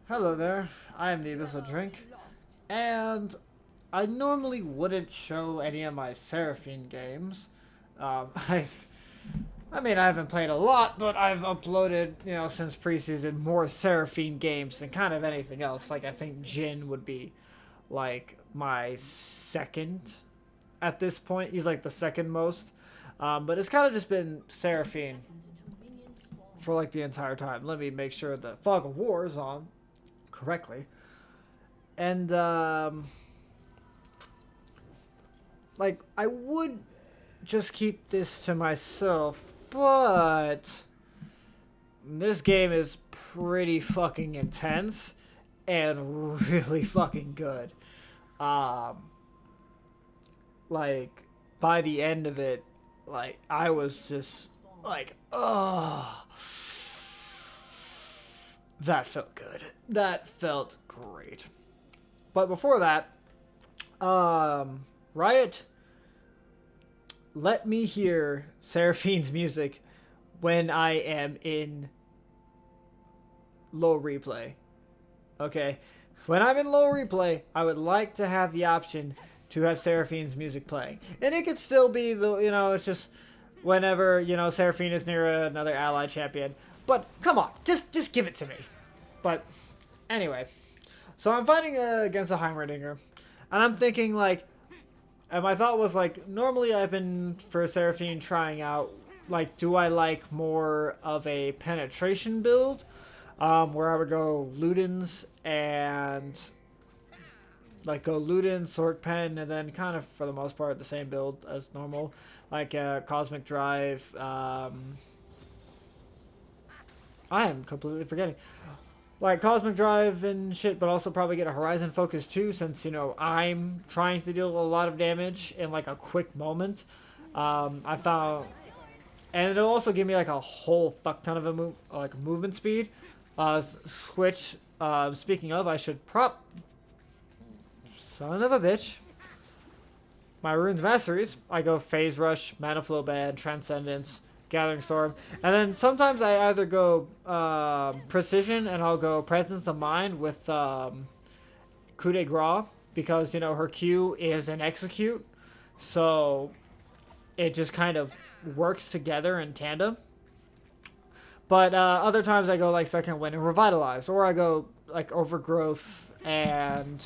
Hello there, I am the Abyssal Drink, and I normally wouldn't show any of my Seraphine games. I've, I mean, I haven't played a lot, but I've uploaded, since preseason, more Seraphine games than kind of anything else. Like, I think Jin would be, like, my second at this point. He's, like, the second most. But it's kind of just been Seraphine for, like, the entire time. Let me make sure the Fog of War is on correctly. And like I would just keep this to myself, but this game is pretty fucking intense and really fucking good. Like by the end of it, like I was just like, oh, that felt good. That felt great. But before that, Riot let me hear Seraphine's music when I am in low replay. Okay? When I'm in low replay, I would like to have the option to have Seraphine's music playing. And it could still be, it's just whenever, Seraphine is near another ally champion. But come on, just give it to me. But anyway, so I'm fighting against a Heimerdinger, and I'm thinking like, and my thought was like, normally I've been for Seraphine trying out like, do I like more of a penetration build, where I would go Ludens and like go Luden, Sork Pen, and then kind of for the most part the same build as normal, like Cosmic Drive. I am completely forgetting. Like Cosmic Drive and shit, but also probably get a Horizon Focus too, since, I'm trying to deal a lot of damage in like a quick moment. I found, and it'll also give me like a whole fuck ton of a movement speed. Switch. Speaking of, I should son of a bitch. My Runes Masteries, I go Phase Rush, Mana Flow Band, Transcendence, Gathering Storm, and then sometimes I either go Precision and I'll go Presence of Mind with Coup de Grace, because her Q is an Execute, so it just kind of works together in tandem. But other times I go like Second Wind and Revitalize, or I go like Overgrowth and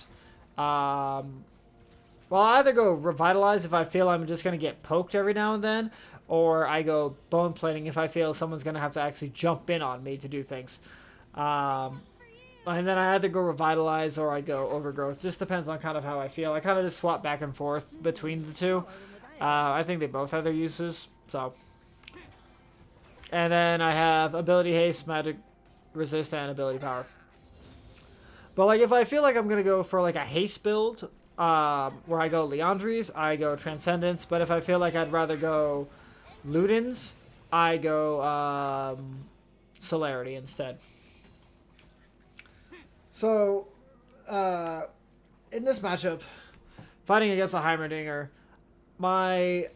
well, I either go Revitalize if I feel I'm just going to get poked every now and then, or I go Bone Plating if I feel someone's going to have to actually jump in on me to do things. And then I either go Revitalize or I go Overgrowth. Just depends on kind of how I feel. I kind of just swap back and forth between the two. I think they both have their uses, so. And then I have Ability Haste, Magic Resist, and Ability Power. But like if I feel like I'm going to go for like a Haste build, where I go Leandries, I go Transcendence, but if I feel like I'd rather go Ludens, I go Celerity instead. So, in this matchup, fighting against a Heimerdinger, I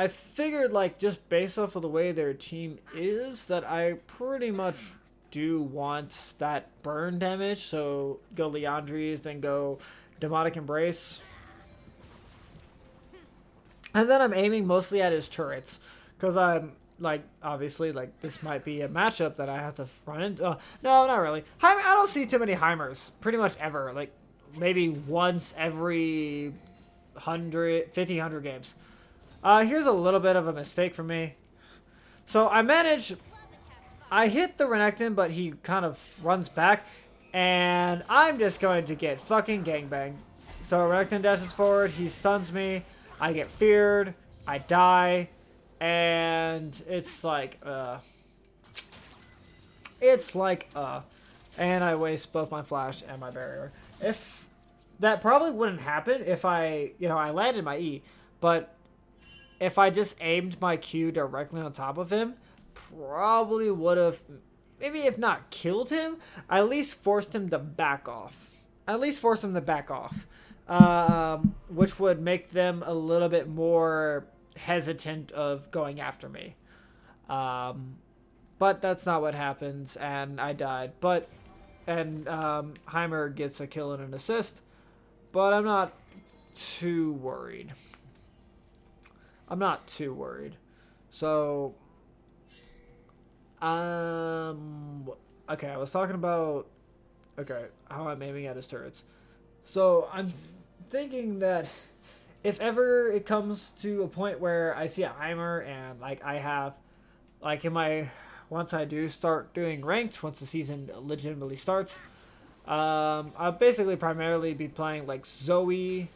figured, like, just based off of the way their team is, that I pretty much do want that burn damage, so go Leandries, then go Demonic Embrace. And then I'm aiming mostly at his turrets, because I'm, like, obviously, like, this might be a matchup that I have to run into. No, not really. I don't see too many Heimers, pretty much ever. Like, maybe once every 100 games. Here's a little bit of a mistake for me. So I hit the Renekton, but he kind of runs back, and I'm just going to get fucking gangbanged. So Renekton dashes forward, he stuns me, I get feared, I die, and it's like, and I waste both my flash and my barrier. If that probably wouldn't happen if I landed my E, but if I just aimed my Q directly on top of him, probably would have, maybe if not killed him, at least forced him to back off. Which would make them a little bit more hesitant of going after me. But that's not what happens, and I died. But and Heimer gets a kill and an assist, but I'm not too worried. I'm not too worried. So, okay, I was talking about, okay, how I'm aiming at his turrets. So, I'm thinking that if ever it comes to a point where I see a Heimer and, like, I have, like, once I do start doing ranked, once the season legitimately starts, I'll basically primarily be playing, like, Zoe,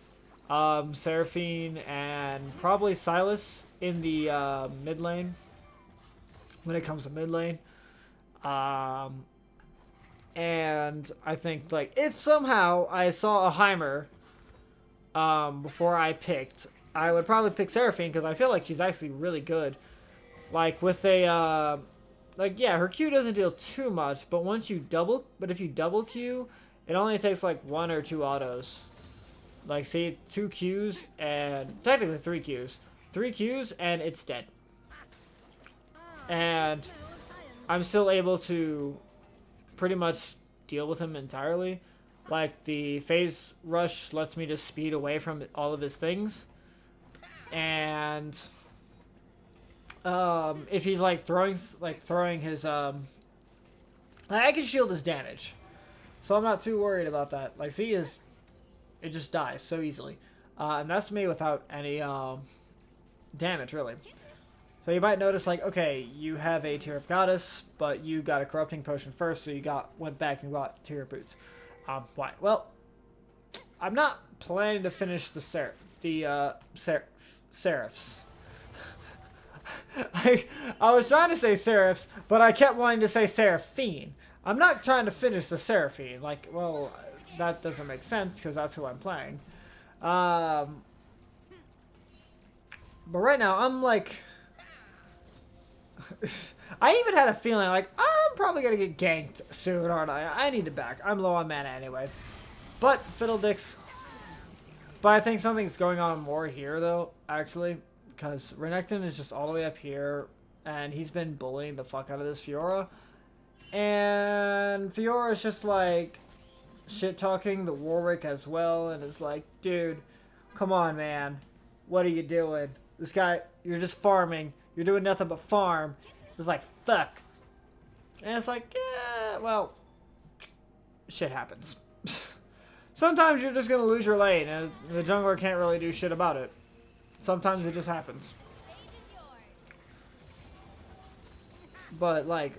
Seraphine, and probably Silas in the mid lane when it comes to mid lane. And I think, like, if somehow I saw a Heimer before I picked, I would probably pick Seraphine because I feel like she's actually really good. Like, with a, like, yeah, her Q doesn't deal too much, but if you double Q, it only takes, like, 1 or 2 autos. Like, see, 2 Qs and technically 3 Qs. 3 Qs and it's dead. And I'm still able to pretty much deal with him entirely. Like, the phase rush lets me just speed away from all of his things. And if he's like throwing his I can shield his damage. So I'm not too worried about that. Like, see, it just dies so easily. And that's me without any damage, really. So you might notice, like, okay, you have a Tear of Goddess, but you got a Corrupting Potion first, so you went back and got Tear of Boots. Why? Well, I'm not planning to finish the Seraphs. I was trying to say Seraphs, but I kept wanting to say Seraphine. I'm not trying to finish the Seraphine. Like, well, that doesn't make sense because that's who I'm playing. But right now, I'm like... I even had a feeling like, I'm probably going to get ganked soon, aren't I? I need to back. I'm low on mana anyway. But, Fiddledicks. But I think something's going on more here, though, actually. Because Renekton is just all the way up here. And he's been bullying the fuck out of this Fiora. And Fiora's just like shit-talking the Warwick as well. And it's like, dude, come on, man. What are you doing? This guy, you're just farming. You're doing nothing but farm. It's like, fuck. And it's like, yeah, well, shit happens. Sometimes you're just going to lose your lane, and the jungler can't really do shit about it. Sometimes it just happens. But, like,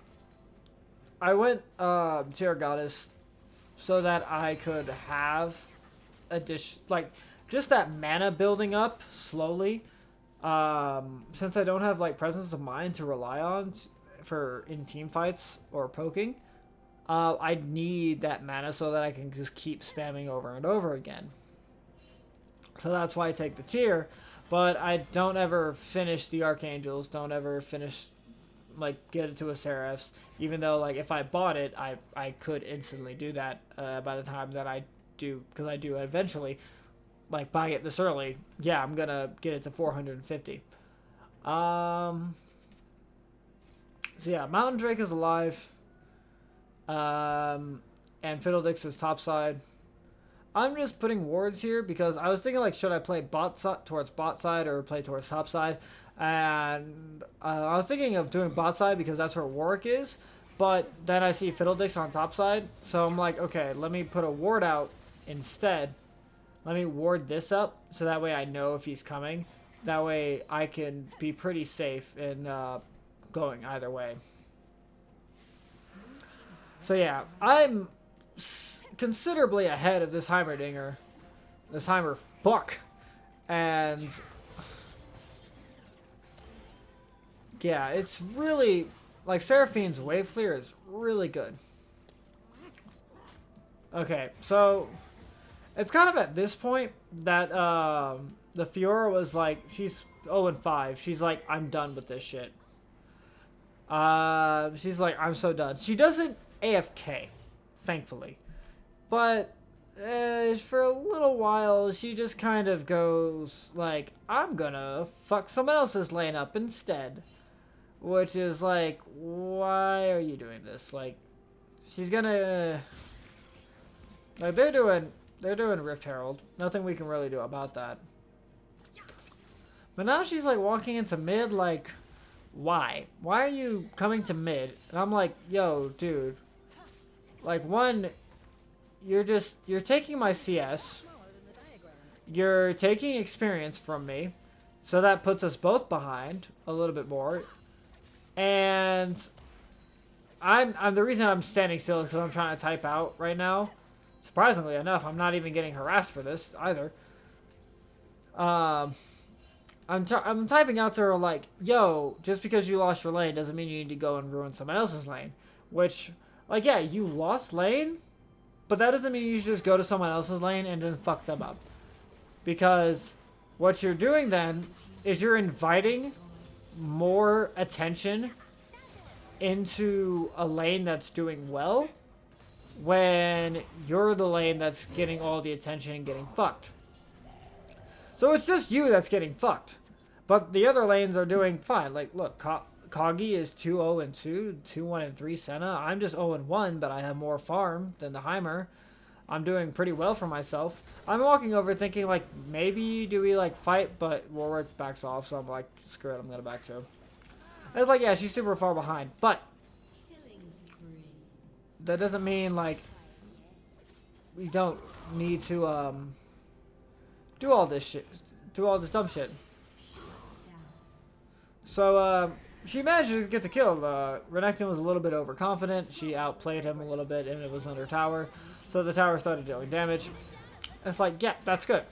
I went Tier Goddess so that I could have a dish, like, just that mana building up slowly. Since I don't have, like, presence of mind to rely on for in team fights or poking, I need that mana so that I can just keep spamming over and over again. So that's why I take the tier, but I don't ever finish the Archangels, don't ever finish, like, get it to a Seraphs, even though, like, if I bought it, I could instantly do that by the time that I do, because I do eventually. Like, buying it this early, yeah, I'm gonna get it to 450. So yeah, Mountain Drake is alive. And Fiddledicks is topside. I'm just putting wards here because I was thinking, like, should I play towards bot side or play towards top side? And I was thinking of doing bot side because that's where Warwick is. But then I see Fiddledicks on top side, so I'm like, okay, let me put a ward out instead. Let me ward this up, so that way I know if he's coming. That way I can be pretty safe in going either way. So yeah, I'm considerably ahead of this Heimerdinger. This Heimer fuck. And yeah, it's really, like, Seraphine's wave clear is really good. Okay, so it's kind of at this point that the Fiora was like, she's 0-5. She's like, I'm done with this shit. She's like, I'm so done. She doesn't AFK, thankfully. But for a little while, she just kind of goes like, I'm gonna fuck someone else's lane up instead. Which is like, why are you doing this? Like, She's gonna... Like, they're doing Rift Herald. Nothing we can really do about that. But now she's, like, walking into mid, like... Why? Why are you coming to mid? And I'm like, yo, dude. Like, one... You're taking my CS. You're taking experience from me. So that puts us both behind a little bit more. And I'm the reason I'm standing still is because I'm trying to type out right now. Surprisingly enough, I'm not even getting harassed for this either. I'm typing out to her like, yo, just because you lost your lane doesn't mean you need to go and ruin someone else's lane. Which, like, yeah, you lost lane, but that doesn't mean you should just go to someone else's lane and then fuck them up. Because what you're doing then is you're inviting more attention into a lane that's doing well when you're the lane that's getting all the attention and getting fucked. So it's just you that's getting fucked. But the other lanes are doing fine. Like, look, Kagi is 2-0-2, 2-1-3 Senna. I'm just 0-1, but I have more farm than the Heimer. I'm doing pretty well for myself. I'm walking over thinking, like, maybe do we, like, fight? But Warwick backs off, so I'm like, screw it, I'm going to back too. It's like, yeah, she's super far behind. But that doesn't mean, like, we don't need to, do all this shit. Do all this dumb shit. So, she managed to get the kill. Renekton was a little bit overconfident. She outplayed him a little bit, and it was under tower. So the tower started dealing damage. It's like, yeah, that's good.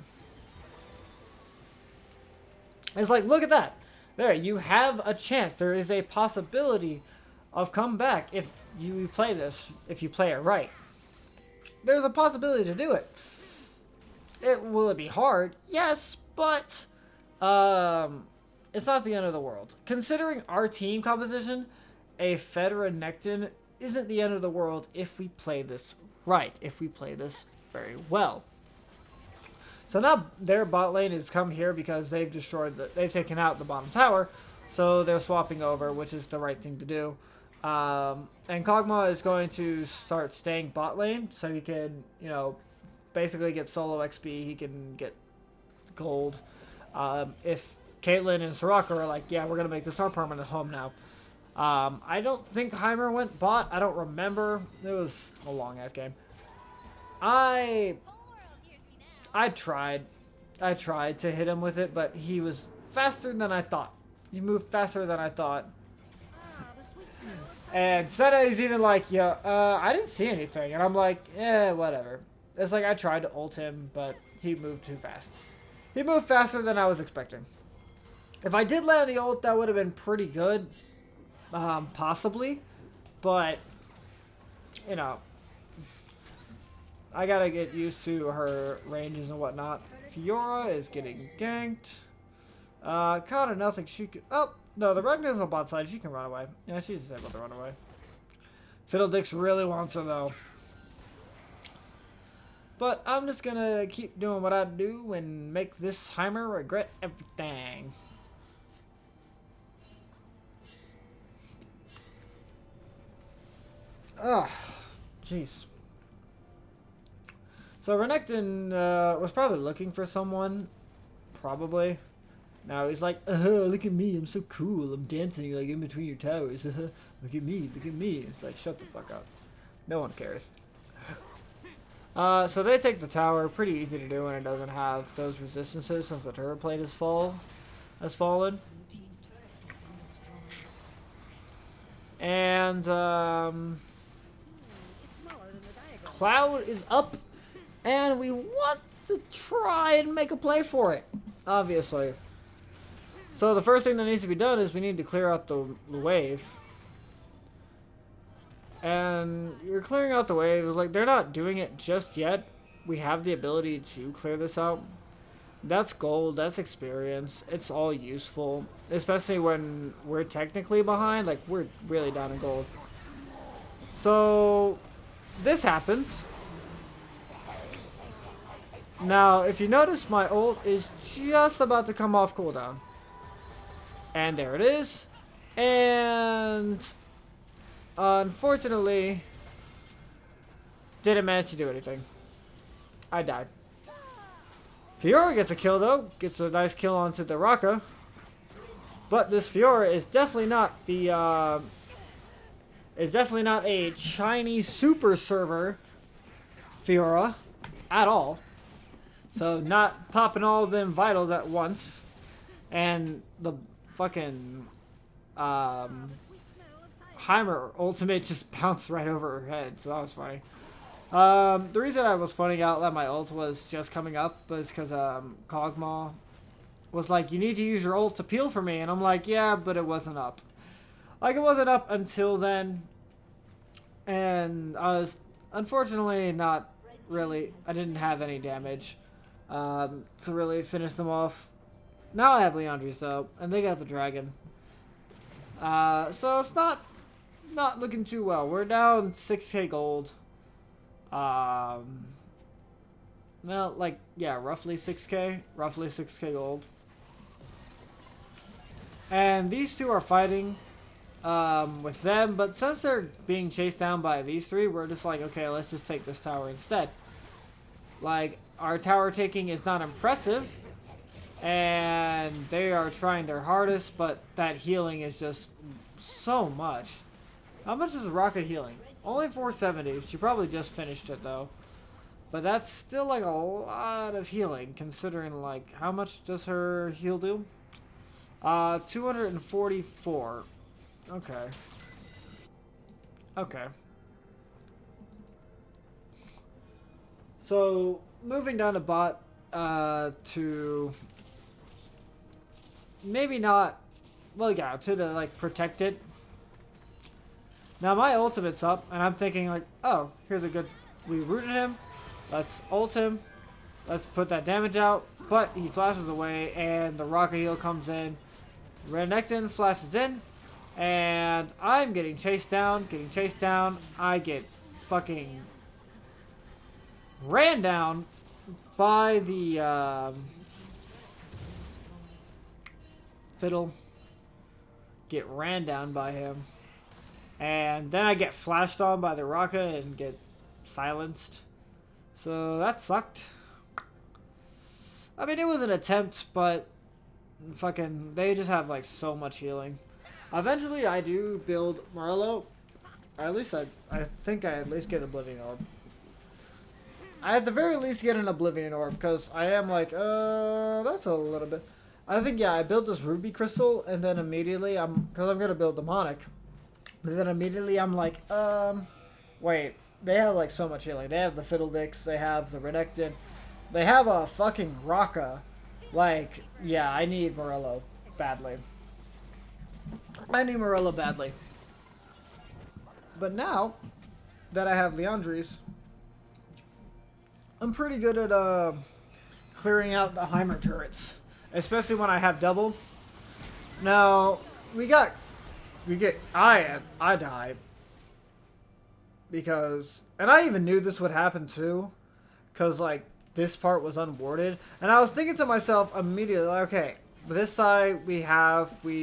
It's like, look at that. There, you have a chance. There is a possibility of comeback if you play this, if you play it right. There's a possibility to do it. Will it be hard? Yes, but it's not the end of the world. Considering our team composition, a Fed Renekton isn't the end of the world if we play this right, if we play this very well. So now their bot lane has come here because they've they've taken out the bottom tower, so they're swapping over, which is the right thing to do. And Kog'Maw is going to start staying bot lane, so he can, you know, basically get solo XP, he can get gold. If Caitlyn and Soraka are like, yeah, we're going to make this our permanent home now. I don't think Heimer went bot. I don't remember. It was a long-ass game. I tried to hit him with it, but he was faster than I thought. He moved faster than I thought. And Senna is even like, yeah, I didn't see anything. And I'm like, eh, whatever. It's like I tried to ult him, but he moved too fast. He moved faster than I was expecting. If I did land the ult, that would have been pretty good. Possibly. But, you know, I gotta get used to her ranges and whatnot. Fiora is getting ganked. Kind of nothing she could... Oh, no, the Ragnar's on bot side. She can run away. Yeah, she's able to run away. Fiddledix really wants her, though. But I'm just gonna keep doing what I do and make this Heimer regret everything. Ugh. Jeez. So Renekton was probably looking for someone. Probably. Now he's like, look at me, I'm so cool. I'm dancing like in between your towers. Look at me, look at me. It's like, shut the fuck up. No one cares. So they take the tower. Pretty easy to do when it doesn't have those resistances since the turret plate has fallen. And Cloud is up, and we want to try and make a play for it, obviously. So the first thing that needs to be done is we need to clear out the wave. And you're clearing out the wave. It's like they're not doing it just yet. We have the ability to clear this out. That's gold. That's experience. It's all useful. Especially when we're technically behind. Like, we're really down in gold. So, this happens. Now, if you notice, my ult is just about to come off cooldown. And there it is. And unfortunately, Didn't manage to do anything. I died. Fiora gets a kill though. Gets a nice kill onto the Raka. But this Fiora is definitely not the is definitely not a Chinese super server Fiora at all. So not popping all of them vitals at once. And the fucking Heimer ultimate just bounced right over her head, so that was funny. The reason I was pointing out that my ult was just coming up was because Kog'Maw was like, you need to use your ult to peel for me, and I'm like, yeah, but it wasn't up. Like, it wasn't up until then, and I was unfortunately not really, I didn't have any damage to really finish them off. Now I have Liandry's though, and they got the dragon. So it's not looking too well. We're down 6k gold. Well, like, yeah, roughly 6k gold. And these two are fighting with them, but since they're being chased down by these three, we're just like, okay, let's just take this tower instead. Like, our tower taking is not impressive, and they are trying their hardest, but that healing is just so much. How much is Raka healing? Only 470. She probably just finished it though. But that's still like a lot of healing, considering like how much does her heal do? 244. Okay. Okay. So moving down to bot to maybe not, well, yeah, to the like protect it. Now my ultimate's up, and I'm thinking like, oh, here's a good, we rooted him, let's ult him, let's put that damage out, but he flashes away, and the Rocket Heal comes in, Renekton flashes in, and I'm getting chased down, I get fucking ran down by the Fiddle, get ran down by him. And then I get flashed on by the Raka and get silenced. So that sucked. I mean, it was an attempt, but fucking, they just have like so much healing. Eventually, I do build Morello. Or at least I think I at least get Oblivion Orb. I at the very least get an Oblivion Orb, because I am like, that's a little bit. I think, yeah, I built this Ruby Crystal, and then immediately, because I'm going to build Demonic. But then immediately I'm like, wait, they have like so much healing. They have the Fiddledicks, they have the Renekton, they have a fucking Raka. Like, yeah, I need Morello badly. I need Morello badly. But now that I have Liandry's, I'm pretty good at clearing out the Heimer turrets, especially when I have double. Now, I died because, and I even knew this would happen too, because like this part was unwarded, and I was thinking to myself immediately, like, okay, this side we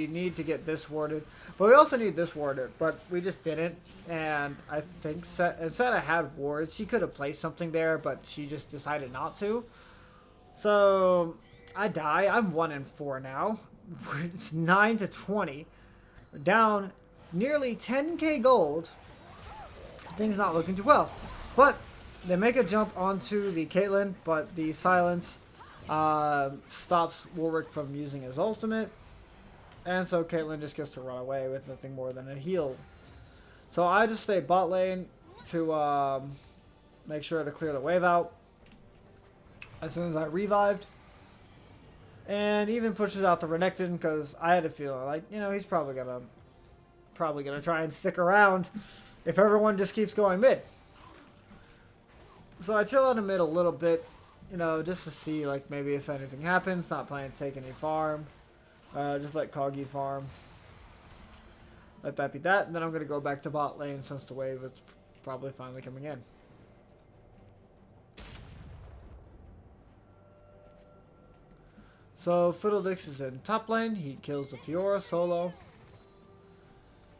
need to get this warded, but we also need this warded, but we just didn't. And I think Seta had wards. She could have placed something there, but she just decided not to. So I die. I'm 1-4 now. It's 9-20. We're down nearly 10k gold. Things not looking too well. But they make a jump onto the Caitlyn, but the silence stops Warwick from using his ultimate. And so Caitlyn just gets to run away with nothing more than a heal. So I just stay bot lane to make sure to clear the wave out as soon as I revived. And even pushes out the Renekton, because I had a feeling like, you know, he's probably gonna try and stick around if everyone just keeps going mid. So I chill in the mid a little bit, you know, just to see like maybe if anything happens. Not planning to take any farm. Just let Koggy farm. Let that be that, and then I'm gonna go back to bot lane since the wave is probably finally coming in. So Fiddledicks is in top lane. He kills the Fiora solo.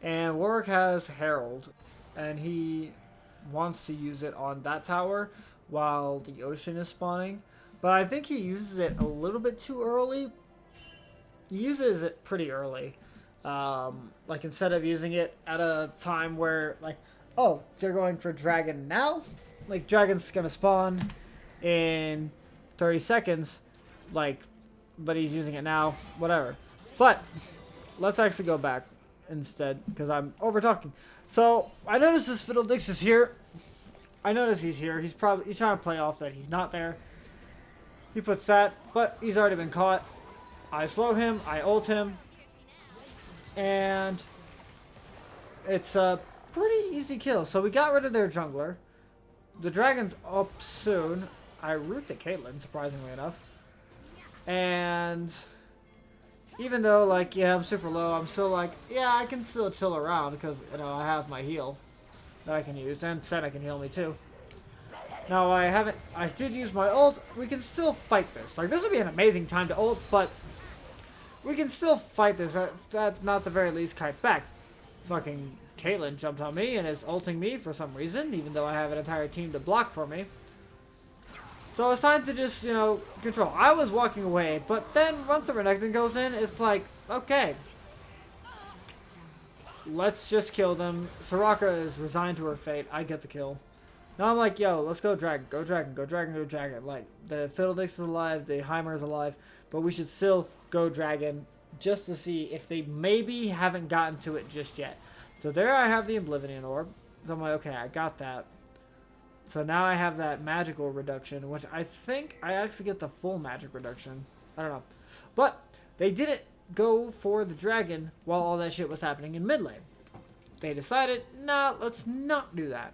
And Warwick has Herald. And he wants to use it on that tower while the ocean is spawning. But I think he uses it a little bit too early. He uses it pretty early. Like instead of using it at a time where like, oh, they're going for dragon now? Like dragon's gonna spawn in 30 seconds. Like, but he's using it now. Whatever. But let's actually go back instead because I'm over talking. So I noticed this Fiddledix is here. I notice he's here. He's trying to play off that he's not there. He puts that, but he's already been caught. I slow him, I ult him, and it's a pretty easy kill. So we got rid of their jungler. The dragon's up soon. I root the Caitlyn, surprisingly enough. And even though, like, yeah, I'm super low, I'm still like, yeah, I can still chill around because, you know, I have my heal that I can use, and Senna can heal me too. Now, I did use my ult. We can still fight this. Like, this would be an amazing time to ult, but we can still fight this. That's not the very least kite back. Fucking Caitlyn jumped on me and is ulting me for some reason, even though I have an entire team to block for me. So it's time to just, you know, control. I was walking away, but then once the Renekton goes in, it's like, okay. Let's just kill them. Soraka is resigned to her fate. I get the kill. Now I'm like, yo, let's go dragon, go dragon, go dragon, go dragon. Like, the Fiddledix is alive, the Heimer is alive, but we should still go dragon just to see if they maybe haven't gotten to it just yet. So there I have the Oblivion Orb. So I'm like, okay, I got that. So now I have that magical reduction, which I think I actually get the full magic reduction. I don't know. But they didn't go for the dragon while all that shit was happening in mid lane. They decided, nah, let's not do that.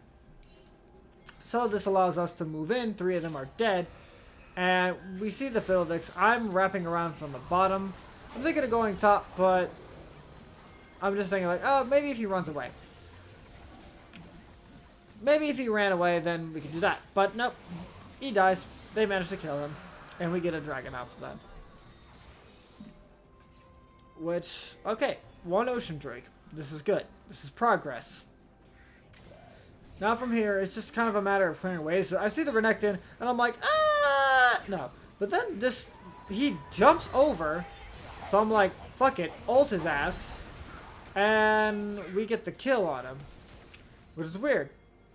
So this allows us to move in. 3 of them are dead. And we see the Fiddledix. I'm wrapping around from the bottom. I'm thinking of going top, but I'm just thinking like, oh, maybe if he runs away. Maybe if he ran away, then we could do that. But nope. He dies. They managed to kill him. And we get a dragon after that. Which, okay. 1 Ocean Drake. This is good. This is progress. Now from here, it's just kind of a matter of clearing waves. So I see the Renekton, and I'm like, ah! No. But then he jumps over. So I'm like, fuck it. Ult his ass. And we get the kill on him. Which is weird.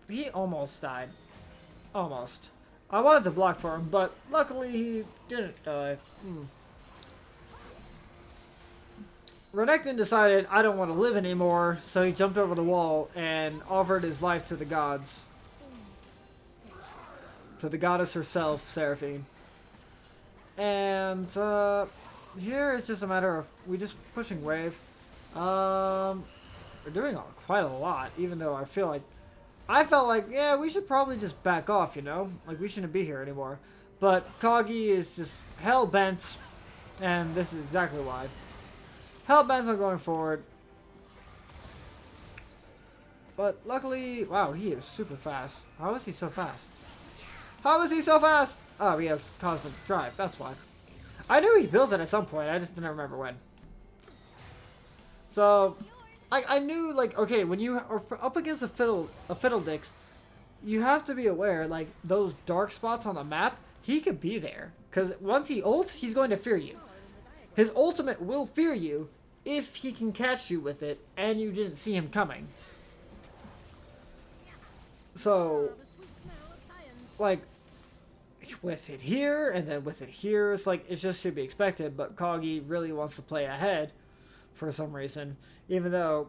He almost died. Almost. I wanted to block for him, but luckily he didn't die. Renekton decided, I don't want to live anymore, so he jumped over the wall and offered his life to the gods. To the goddess herself, Seraphine. And, here it's just a matter of, we just pushing wave. We're doing quite a lot, even though I felt like, yeah, we should probably just back off, you know? Like, we shouldn't be here anymore. But Kagi is just hell-bent, and this is exactly why. Hell-bent on going forward. But luckily, wow, he is super fast. How is he so fast? How is he so fast? Oh, he has Cosmic Drive, that's why. I knew he built it at some point, I just didn't remember when. So, I knew, like, okay, when you are up against a Fiddledix, you have to be aware, like, those dark spots on the map, he could be there. Because once he ults, he's going to fear you. His ultimate will fear you if he can catch you with it and you didn't see him coming. So, like, with it here and then with it here, it's like, it just should be expected, but Kagi really wants to play ahead for some reason, even though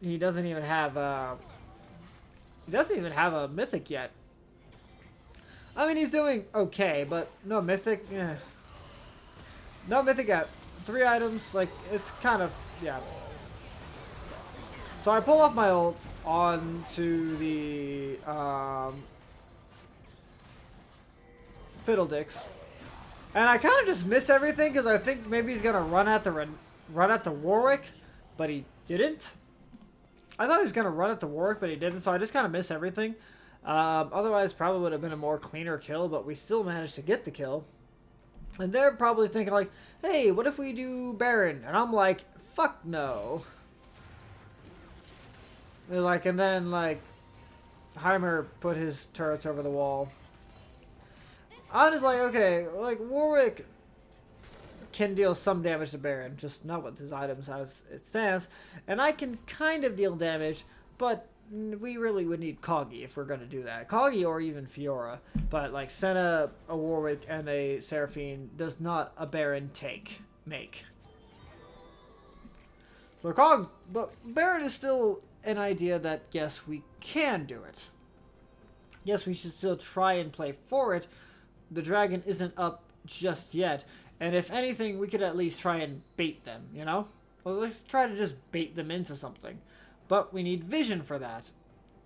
he doesn't even have a mythic yet. I mean, he's doing okay, but no mythic. No mythic at 3 items. Like, it's kind of, yeah. So I pull off my ult onto the Fiddledix, and I kind of just miss everything because I think maybe he's gonna run at the Warwick, but he didn't. I thought he was gonna run at the Warwick, but he didn't. So I just kind of miss everything. Otherwise, probably would have been a more cleaner kill, but we still managed to get the kill. And they're probably thinking like, hey, what if we do Baron? And I'm like, fuck no. They're like, and then like, Heimer put his turrets over the wall. I was like, okay, like Warwick can deal some damage to Baron, just not with his items as it stands. And I can kind of deal damage, but we really would need Koggy if we're going to do that. Koggy or even Fiora. But like Senna, a Warwick, and a Seraphine does not a Baron make. So but Baron is still an idea that yes, we can do it. Yes, we should still try and play for it. The dragon isn't up just yet. And if anything, we could at least try and bait them, you know? Well, let's try to just bait them into something. But we need vision for that.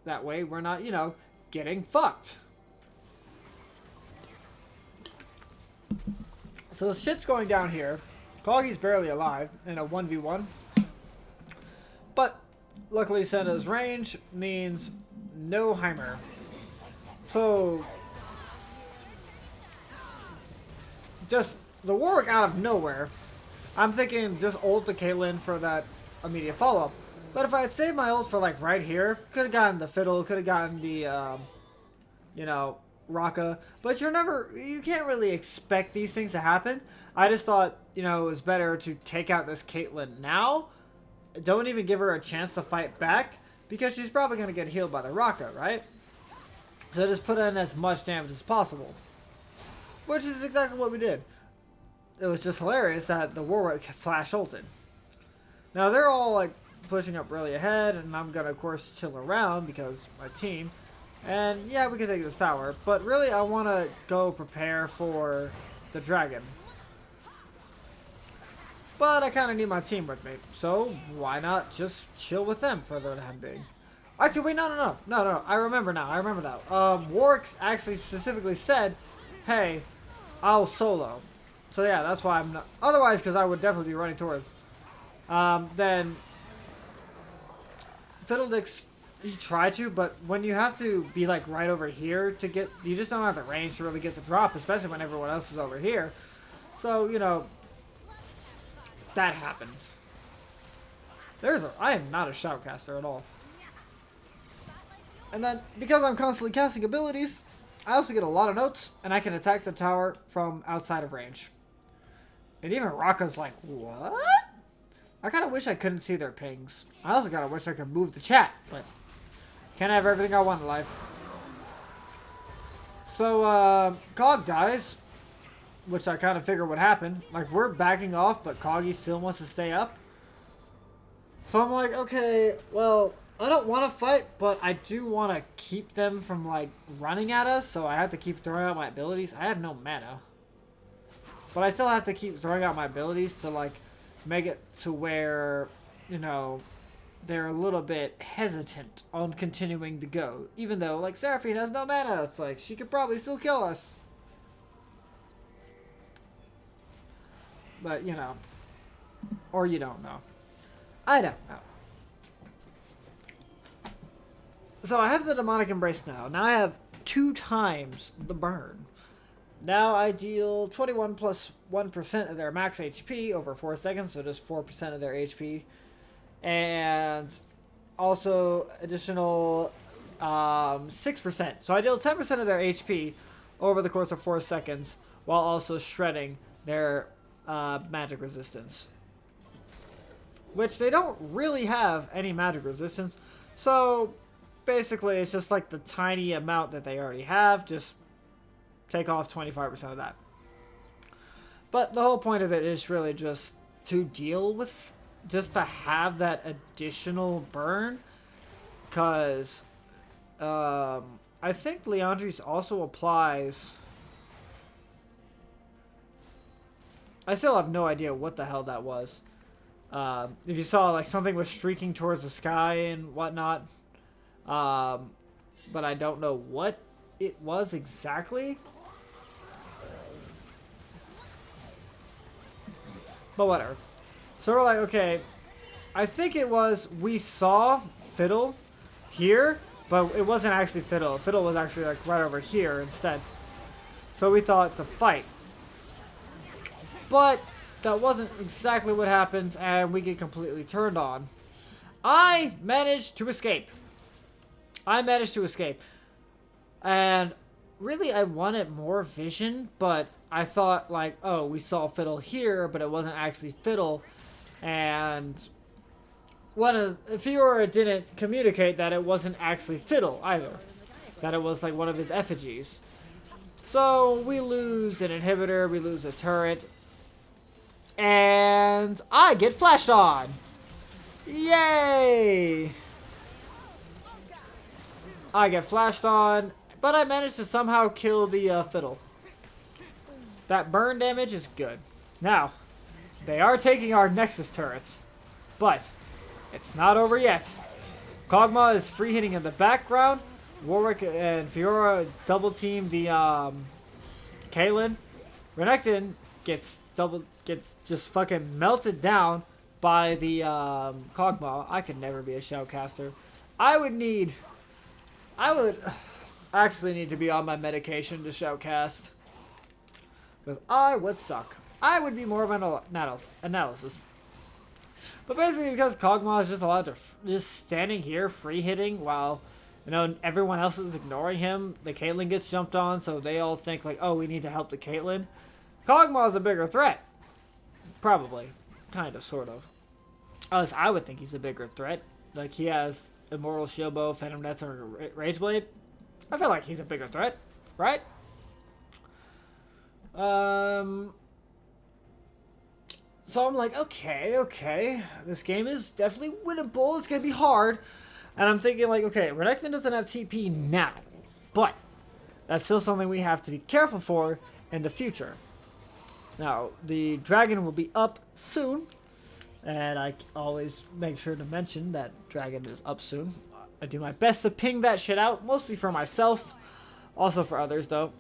That way we're not, you know, getting fucked. So the shit's going down here. Koggy's barely alive in a 1v1. But luckily Senna's range means no Heimer. So just the Warwick out of nowhere. I'm thinking just ult the Caitlyn for that immediate follow-up. But if I had saved my ult for like right here, could have gotten the Fiddle, could have gotten the, you know, Raka. But you can't really expect these things to happen. I just thought, you know, it was better to take out this Caitlyn now. Don't even give her a chance to fight back, because she's probably going to get healed by the Raka, right? So just put in as much damage as possible. Which is exactly what we did. It was just hilarious that the Warwick flash ulted. Now they're all like pushing up really ahead, and I'm gonna of course chill around because my team. And yeah, we can take this tower, but really I want to go prepare for the dragon. But I kind of need my team with me, so why not just chill with them for the time being? Actually, wait, no. I remember now. Warwick actually specifically said, "Hey, I'll solo." So yeah, that's why I'm not. Otherwise, because I would definitely be running towards. Then Fiddledix, he tried to, but when you have to be like right over here to get, you just don't have the range to really get the drop, especially when everyone else is over here. So you know, that happened. I am not a shoutcaster at all. And then because I'm constantly casting abilities, I also get a lot of notes, and I can attack the tower from outside of range. And even Raka's like, what? I kind of wish I couldn't see their pings. I also kind of wish I could move the chat, but can't have everything I want in life. So, Cog dies, which I kind of figured would happen. Like, we're backing off, but Koggy still wants to stay up. So I'm like, okay, well, I don't want to fight, but I do want to keep them from, like, running at us, so I have to keep throwing out my abilities. I have no mana. But I still have to keep throwing out my abilities to, like, make it to where, you know, they're a little bit hesitant on continuing to go. Even though, like, Seraphine has no mana. It's like, she could probably still kill us. But, you know. Or you don't know. I don't know. So I have the Demonic Embrace now. Now I have 2 times the burn. Now I deal 21 plus 1% of their max HP over 4 seconds, so just 4% of their HP. And also additional 6%. So I deal 10% of their HP over the course of 4 seconds, while also shredding their magic resistance. Which they don't really have any magic resistance, so basically it's just like the tiny amount that they already have, just take off 25% of that. But the whole point of it is really just to deal with, just to have that additional burn, because I think Leandri's also applies. I still have no idea what the hell that was. If you saw, like, something was streaking towards the sky and whatnot. But I don't know what it was exactly. But whatever. So we're like, okay, I think it was, we saw Fiddle here, but it wasn't actually Fiddle. Fiddle was actually like right over here instead. So we thought to fight. But that wasn't exactly what happens, and we get completely turned on. I managed to escape. I managed to escape. And really, I wanted more vision, but I thought, like, oh, we saw Fiddle here, but it wasn't actually Fiddle. And Fiora didn't communicate that it wasn't actually Fiddle either. That it was, like, one of his effigies. So, we lose an inhibitor, we lose a turret. And I get flashed on! Yay! I get flashed on, but I managed to somehow kill the Fiddle. That burn damage is good. Now, they are taking our Nexus turrets, but it's not over yet. Kog'Maw is free hitting in the background. Warwick and Fiora double team the Caitlyn. Renekton gets just fucking melted down by the Kog'Maw. I could never be a shoutcaster. I would actually need to be on my medication to shoutcast. Because I would suck. I would be more of an analysis. But basically because Kog'Maw is just allowed to just standing here free hitting while, you know, everyone else is ignoring him. The Caitlyn gets jumped on, so they all think like, oh, we need to help the Caitlyn. Kog'Maw is a bigger threat. Probably. Kind of, sort of. At least I would think he's a bigger threat. Like, he has Immortal Shield Bow, Phantom Nets, or Rage Blade. I feel like he's a bigger threat, right? So I'm like, okay. This game is definitely winnable. It's going to be hard. And I'm thinking like, okay, Renekton doesn't have TP now. But that's still something we have to be careful for in the future. Now, the dragon will be up soon. And I always make sure to mention that dragon is up soon. I do my best to ping that shit out, mostly for myself. Also for others, though.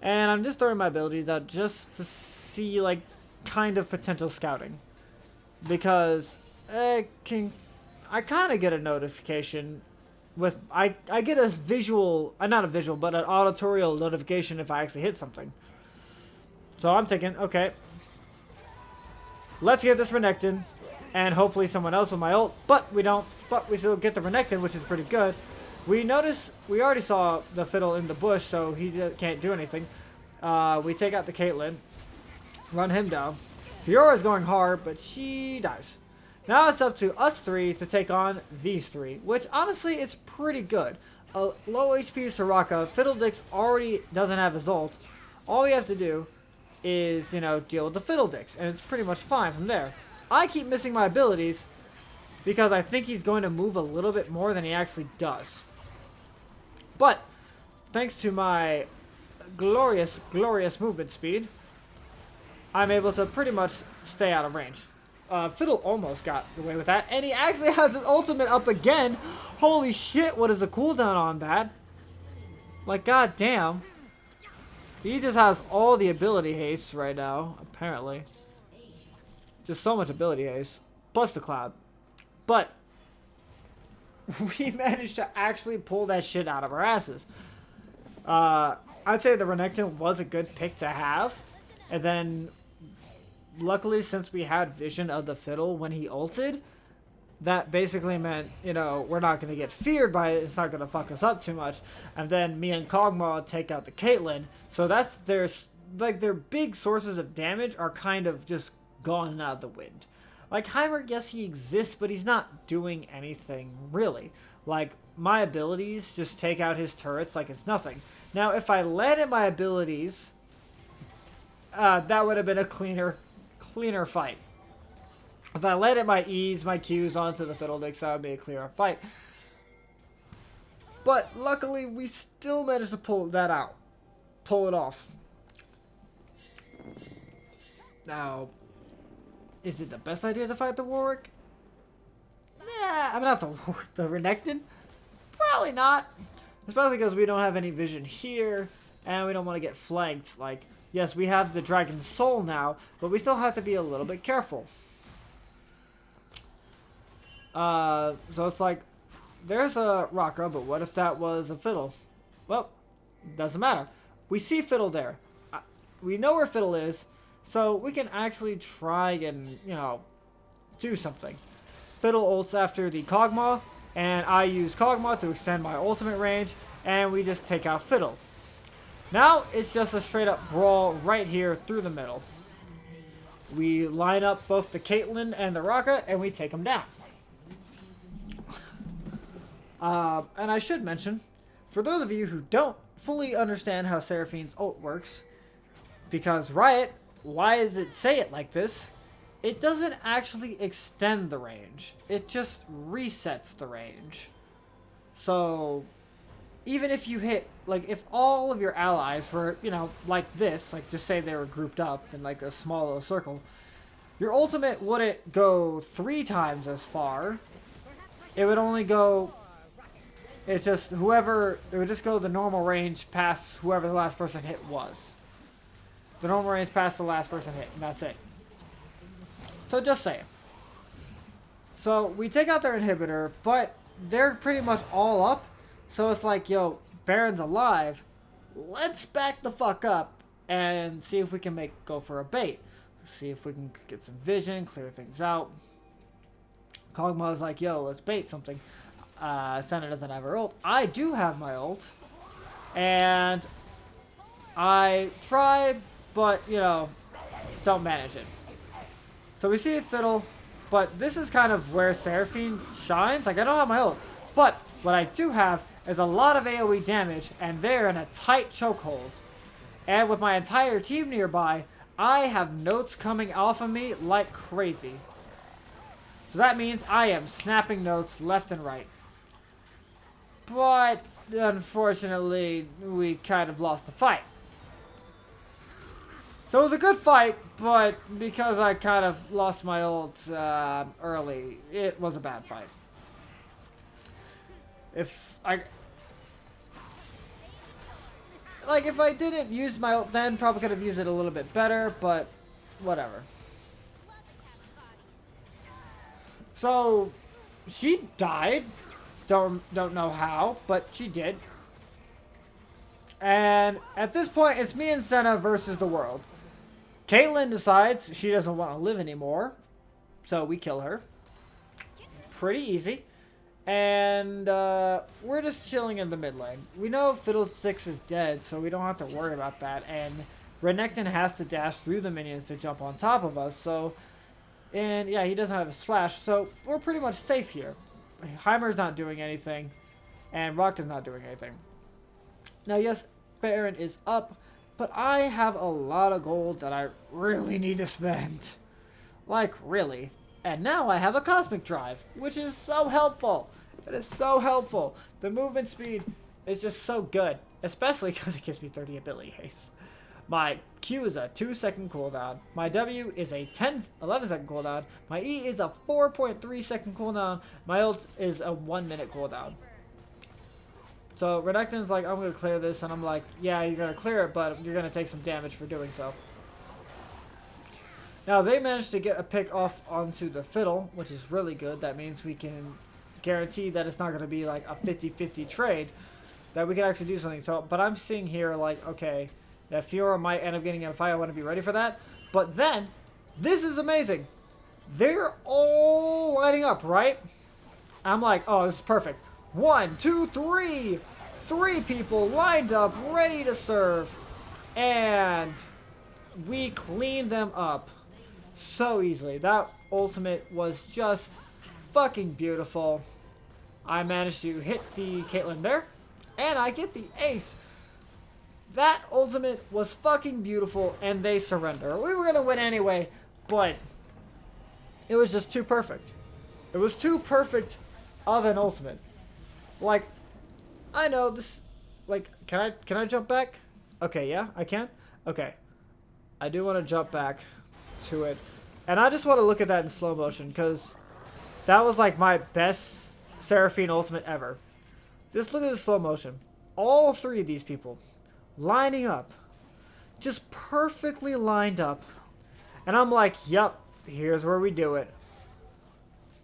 And I'm just throwing my abilities out just to see, like, kind of potential scouting. Because I kind of get a notification with... I get a visual... not a visual, but an auditorial notification if I actually hit something. So I'm thinking, okay, let's get this Renekton, and hopefully someone else with my ult, but we don't, but we still get the Renekton, which is pretty good. We noticed, we already saw the Fiddle in the bush, so he can't do anything. We take out the Caitlyn, run him down. Fiora's going hard, but she dies. Now it's up to us three to take on these three, which honestly, it's pretty good. A low HP Soraka, Fiddledix already doesn't have his ult. All we have to do is, you know, deal with the Fiddledix, and it's pretty much fine from there. I keep missing my abilities because I think he's going to move a little bit more than he actually does. But thanks to my glorious movement speed, I'm able to pretty much stay out of range. Fiddle almost got away with that, and he actually has his ultimate up again. Holy shit, what is the cooldown on that? Like, goddamn. He just has all the ability haste right now, apparently. Just so much ability haste. Plus the cloud. But we managed to actually pull that shit out of our asses. I'd say the Renekton was a good pick to have. And then, luckily, since we had vision of the Fiddle when he ulted, that basically meant, you know, we're not going to get feared by it. It's not going to fuck us up too much. And then me and Kog'Maw take out the Caitlyn. So that's their big sources of damage are kind of just gone out of the wind. Like Heimer, yes, he exists, but he's not doing anything really. Like, my abilities just take out his turrets like it's nothing. Now, if I landed my abilities, that would have been a cleaner fight. If I landed my E's, my Q's onto the Fiddledix, that would be a clearer fight. But luckily, we still managed to pull that out. Pull it off. Now, is it the best idea to fight the Warwick? Nah, I mean not the Warwick, the Renekton? Probably not. Especially because we don't have any vision here, and we don't want to get flanked. Like, yes, we have the Dragon Soul now, but we still have to be a little bit careful. So it's like, there's a Raka, but what if that was a Fiddle? Well, doesn't matter. We see Fiddle there. We know where Fiddle is, so we can actually try and, you know, do something. Fiddle ults after the Kog'Maw, And I use Kog'Maw to extend my ultimate range, and we just take out Fiddle. Now it's just a straight up brawl right here through the middle. We line up both the Caitlyn and the Rocket, and we take them down. And I should mention, for those of you who don't fully understand how Seraphine's ult works, because Riot, why does it say it like this? It doesn't actually extend the range. It just resets the range. So, even if you hit, like, if all of your allies were, you know, like this, like, just say they were grouped up in, like, a small little circle, your ultimate wouldn't go 3 times as far. It would only go, it's just whoever, it would just go the normal range past whoever the last person hit was. The normal range past the last person hit, and that's it. So just saying. So we take out their inhibitor, but they're pretty much all up. So it's like, yo, Baron's alive. Let's back the fuck up and see if we can go for a bait. See if we can get some vision, clear things out. Kog'Maw's like, yo, let's bait something. Senna doesn't have her ult. I do have my ult. And I try, but, you know, don't manage it. So we see it Fiddle, but this is kind of where Seraphine shines. Like, I don't have my ult, but what I do have is a lot of AoE damage, and they're in a tight chokehold. And with my entire team nearby, I have notes coming off of me like crazy. So that means I am snapping notes left and right. But, unfortunately, we kind of lost the fight. So it was a good fight, but because I kind of lost my ult early, it was a bad fight. If I didn't use my ult then, probably could have used it a little bit better, but whatever. So she died. Don't know how, but she did. And at this point, it's me and Senna versus the world. Caitlyn decides she doesn't want to live anymore, so we kill her. Pretty easy. And we're just chilling in the mid lane. We know Fiddlesticks is dead, so we don't have to worry about that. And Renekton has to dash through the minions to jump on top of us. So, and yeah, he doesn't have a slash, so we're pretty much safe here. Heimer's not doing anything, and Rock is not doing anything. Now, yes, Baron is up. But I have a lot of gold that I really need to spend. Like, really. And now I have a Cosmic Drive, which is so helpful. It is so helpful. The movement speed is just so good. Especially because it gives me 30 ability haste. My Q is a 2-second cooldown. My W is a 11-second cooldown. My E is a 4.3-second cooldown. My ult is a 1-minute cooldown. So Renekton's like, I'm going to clear this, and I'm like, yeah, you're going to clear it, but you're going to take some damage for doing so. Now, they managed to get a pick off onto the Fiddle, which is really good. That means we can guarantee that it's not going to be like a 50-50 trade, that we can actually do something. So, but I'm seeing here, like, okay, that Fiora might end up getting in a fight. I want to be ready for that. But then, this is amazing. They're all lining up, right? I'm like, oh, this is perfect. 1, 2, 3. 3 people lined up, ready to serve. And we cleaned them up so easily. That ultimate was just fucking beautiful. I managed to hit the Caitlyn there. And I get the ace. That ultimate was fucking beautiful, and they surrender. We were going to win anyway, but it was just too perfect. It was too perfect of an ultimate. Like, I know this, like, can I jump back? Okay, yeah, I can? Okay. I do want to jump back to it. And I just want to look at that in slow motion, because that was, like, my best Seraphine ultimate ever. Just look at the slow motion. All 3 of these people lining up. Just perfectly lined up. And I'm like, yep, here's where we do it.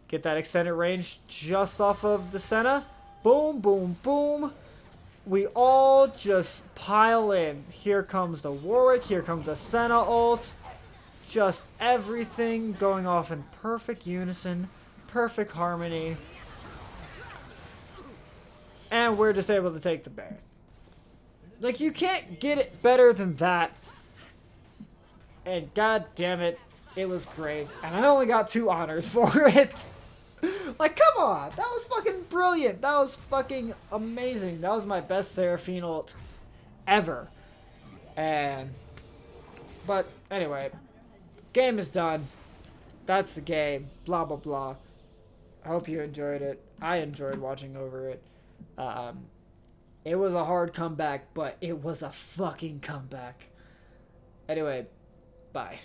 Get that extended range just off of the Senna. Boom, boom, boom. We all just pile in. Here comes the Warwick. Here comes the Senna ult. Just everything going off in perfect unison. Perfect harmony. and we're just able to take the Baron. Like, you can't get it better than that. And god damn it, it was great. And I only got 2 honors for it. Like, come on. That was fucking brilliant. That was fucking amazing. That was my best Seraphine ult ever. But anyway, game is done. That's the game. Blah, blah, blah. I hope you enjoyed it. I enjoyed watching over it. It was a hard comeback, but it was a fucking comeback. Anyway, bye.